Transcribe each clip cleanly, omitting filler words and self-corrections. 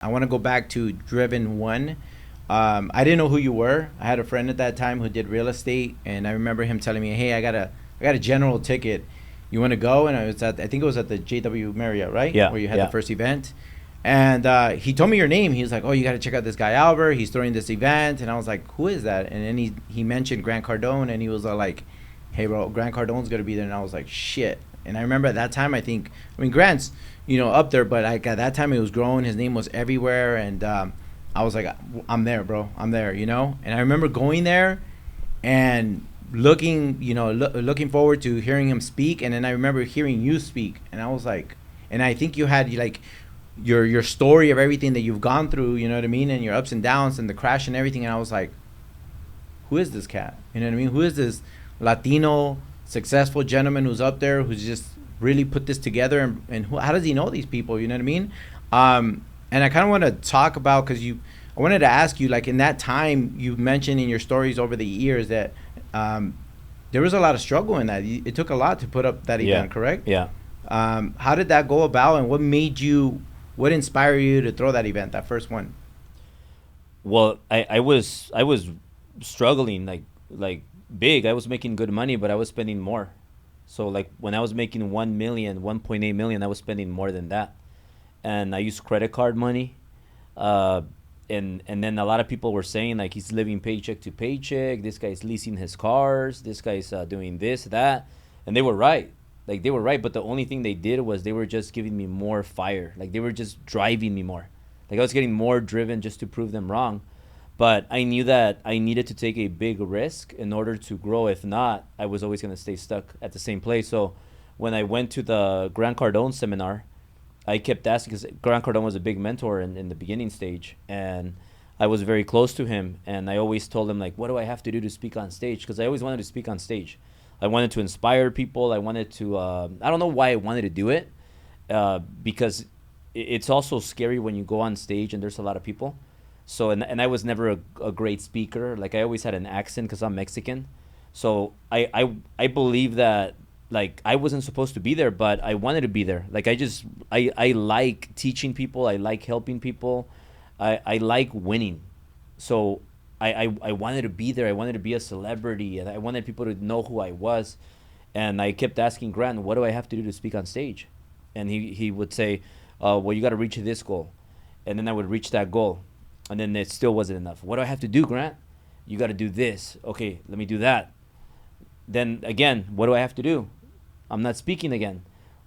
I want to go back to Driven One. I didn't know who you were. I had a friend at that time who did real estate, and I remember him telling me, "Hey, I got a general ticket. You want to go?" And I think it was at the JW Marriott, right, Yeah, where you had the yeah. first event. And he told me your name. He was like, "Oh, you got to check out this guy Albert. He's throwing this event." And I was like, "Who is that?" And then he mentioned Grant Cardone, and he was like, "Hey, bro, Grant Cardone's gonna be there." And I was like, "Shit." And I remember at that time, I mean, Grant's up there, but like at that time, it was growing. His name was everywhere, and I was like, "I'm there, bro. I'm there." And I remember going there and looking forward to hearing him speak. And then I remember hearing you speak, and I was like, and I think you had like your story of everything that you've gone through, you know what I mean, and your ups and downs and the crash and everything. And I was like, who is this cat? You know what I mean? Who is this Latino successful gentleman who's up there, who's just really put this together, and how does he know these people? You know what I mean? And I kind of want to talk about, because I wanted to ask you, like, in that time, you mentioned in your stories over the years that there was a lot of struggle in that. It took a lot to put up that Yeah, event, correct? yeah. How did that go about, and what inspired you to throw that event, that first one? Well, I was struggling like big. I was making good money, but I was spending more. So like when I was making 1 million, 1.8 million, I was spending more than that. And I used credit card money. Uh, and then a lot of people were saying like he's living paycheck to paycheck. This guy's leasing his cars. This guy's doing this, that, and they were right. Like they were right, but the only thing they did was they were just giving me more fire. Like they were just driving me more. Like I was getting more driven just to prove them wrong. But I knew that I needed to take a big risk in order to grow. If not, I was always going to stay stuck at the same place. So when I went to the Grant Cardone seminar, I kept asking because Grant Cardone was a big mentor in the beginning stage, and I was very close to him. And I always told him like, "What do I have to do to speak on stage?" Because I always wanted to speak on stage. I wanted to inspire people. I wanted to. I don't know why I wanted to do it, because it's also scary when you go on stage and there's a lot of people. So and I was never a great speaker. Like I always had an accent because I'm Mexican. So I believe that like I wasn't supposed to be there, but I wanted to be there. Like I like teaching people. I like helping people. I like winning. So I wanted to be there. I wanted to be a celebrity, and I wanted people to know who I was. And I kept asking Grant, "What do I have to do to speak on stage?" And he would say, "Well, you got to reach this goal," and then I would reach that goal, and then it still wasn't enough. "What do I have to do, Grant?" "You got to do this." "Okay, let me do that." Then again, "What do I have to do?" "I'm not speaking again."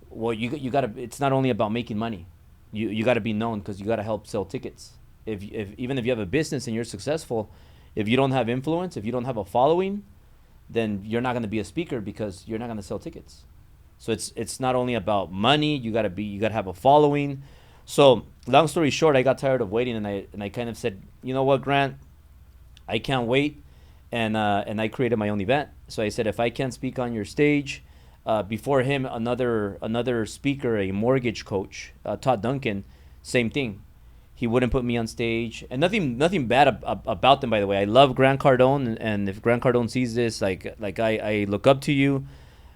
"Well, you got to. It's not only about making money. You got to be known because you got to help sell tickets. If even if you have a business and you're successful, if you don't have influence, if you don't have a following, then you're not going to be a speaker because you're not going to sell tickets." So it's not only about money. You got to have a following. So long story short, I got tired of waiting, and I kind of said, "You know what, Grant? I can't wait," and I created my own event. So I said, if I can't speak on your stage, before him, another speaker, a mortgage coach, Todd Duncan, same thing. He wouldn't put me on stage, and nothing bad about them, by the way. I love Grant Cardone, and if Grant Cardone sees this, like I look up to you.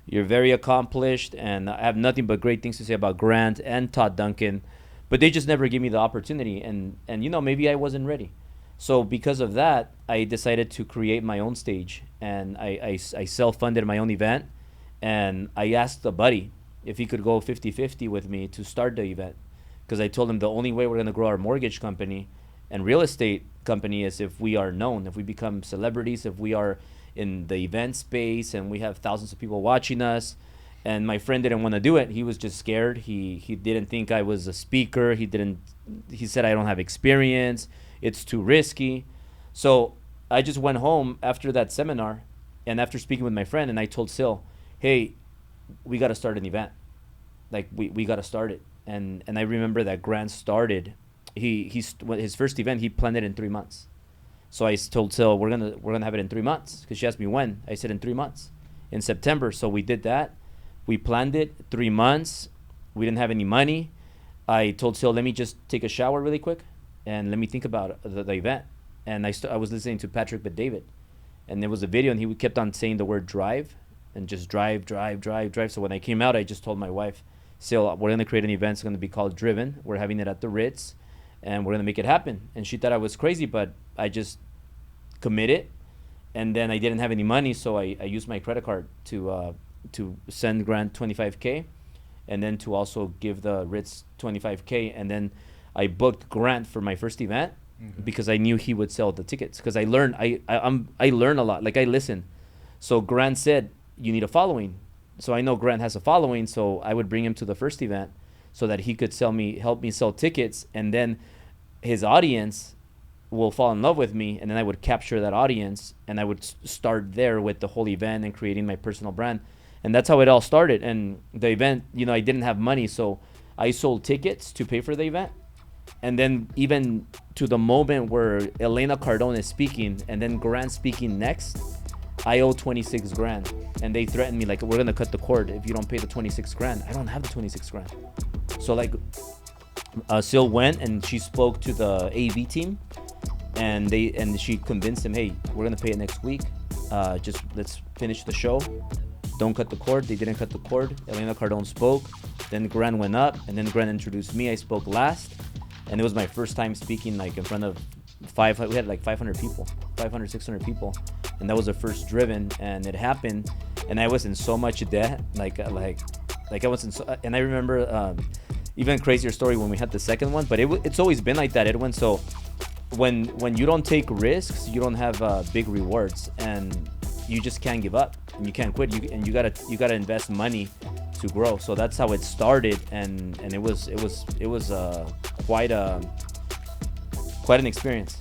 You're very accomplished, and I have nothing but great things to say about Grant and Todd Duncan, but they just never give me the opportunity, and maybe I wasn't ready. So because of that, I decided to create my own stage, and I self-funded my own event, and I asked a buddy if he could go 50-50 with me to start the event, because I told him the only way we're going to grow our mortgage company and real estate company is if we are known, if we become celebrities, if we are in the event space and we have thousands of people watching us. And my friend didn't want to do it. He was just scared. He didn't think I was a speaker. He said I don't have experience. It's too risky. So I just went home after that seminar and after speaking with my friend, and I told Sil, "Hey, we got to start an event. Like we got to start it." And I remember that Grant started. His first event he planned it in 3 months. So I told Sil, we're gonna have it in 3 months, because she asked me when. I said in 3 months, in September. So we did that. We planned it 3 months. We didn't have any money. I told Sil, let me just take a shower really quick and let me think about the event. And I was listening to Patrick Bet David, and there was a video, and he kept on saying the word drive, and just drive, drive, drive, drive. So when I came out, I just told my wife, "Sil, we're gonna create an event. It's gonna be called Driven. We're having it at the Ritz, and we're gonna make it happen. And she thought I was crazy, but I just committed. And then I didn't have any money, so I used my credit card to send Grant 25K, and then to also give the Ritz 25K. And then I booked Grant for my first event because I knew he would sell the tickets. Because I learned I learn a lot. Like, I listen. So Grant said, you need a following. So I know Grant has a following, so I would bring him to the first event so that he could help me sell tickets, and then his audience will fall in love with me, and then I would capture that audience, and I would start there with the whole event and creating my personal brand. And that's how it all started. And the event, I didn't have money, so I sold tickets to pay for the event. And then even to the moment where Elena Cardone is speaking and then Grant speaking next, I owe 26 grand. And they threatened me, like, we're going to cut the cord if you don't pay the 26 grand. I don't have the 26 grand. So, like, Sil went and she spoke to the AV team, and she convinced him, hey, we're going to pay it next week. Just let's finish the show. Don't cut the cord. They didn't cut the cord. Elena Cardone spoke. Then Grant went up, and then Grant introduced me. I spoke last. And it was my first time speaking, like, in front of we had like 500 people, 500, 600 people. And that was the first driven, and it happened. And I was in so much debt, like I was in and I remember even crazier story when we had the second one, but it's always been like that, Edwin. So when you don't take risks, you don't have big rewards, and you just can't give up, and you can't quit. You gotta invest money to grow. So that's how it started, and it was quite an experience.